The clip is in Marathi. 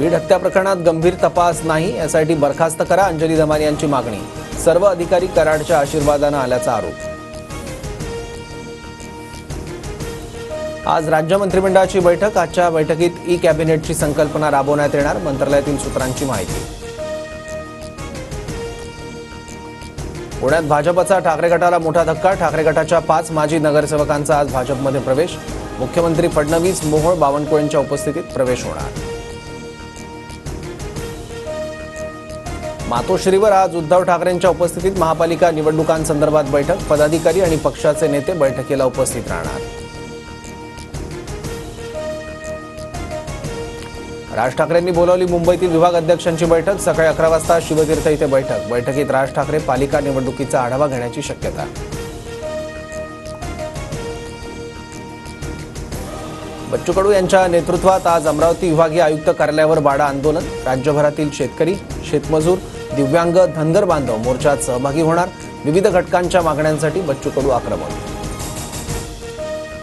बीड हत्या प्रकरणात गंभीर तपास नाही, एसआयटी बरखास्त करा, अंजली दमानी यांची मागणी। सर्व अधिकारी कराडच्या आशीर्वादाने आल्याचा आरोप। आज राज्य मंत्रिमंडळाची बैठक। आजच्या बैठकीत ई कॅबिनेटची संकल्पना राबवण्यात येणार, मंत्रालयातील सूत्रांची माहिती। पुण्यात भाजपचा ठाकरे गटाला मोठा धक्का। ठाकरे गटाच्या 5 माजी नगरसेवकांचा आज भाजपमध्ये प्रवेश। मुख्यमंत्री फडणवीस, मोहोळ, बावनकुळेंच्या उपस्थितीत प्रवेश होणार। मातोश्रीवर आज उद्धव ठाकरेंच्या उपस्थितीत महापालिका निवडणुकांसंदर्भात बैठक। पदाधिकारी आणि पक्षाचे नेते बैठकीला उपस्थित राहणार। राज ठाकरेंनी बोलावली मुंबईतील विभाग अध्यक्षांची बैठक। सकाळी 11 वाजता शिवतीर्थ इथे बैठक। बैठकीत राज ठाकरे पालिका निवडणुकीचा आढावा घेण्याची शक्यता। बच्चू कडू यांच्या नेतृत्वात आज अमरावती विभागीय आयुक्त कार्यालयावर बाडा आंदोलन। राज्यभरातील शेतकरी, शेतमजूर, दिव्यांग, धनगर बांधव मोर्चात सहभागी होणार। विविध घटकांच्या मागण्यांसाठी बच्चू कडू आक्रमक।